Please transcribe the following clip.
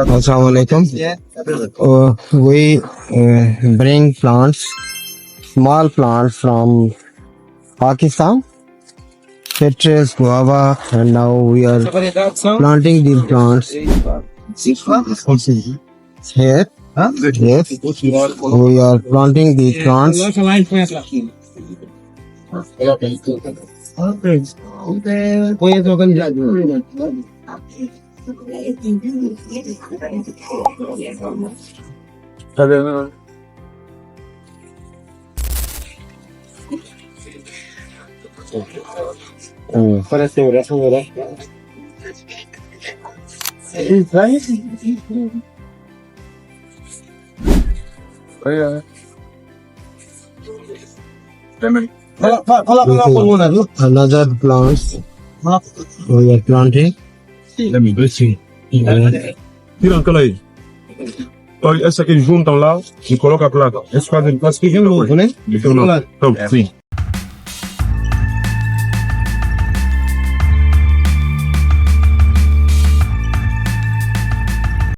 Assalamualaikum. We bring plants, small plants from Pakistan, citrus, guava, and now we are planting these plants here. Yes, we are planting these plants. Another plants we are planting. Tira aquela aí. Olha, essa aqui juntam lá e coloca a placa. Eles fazem plástico. Sim.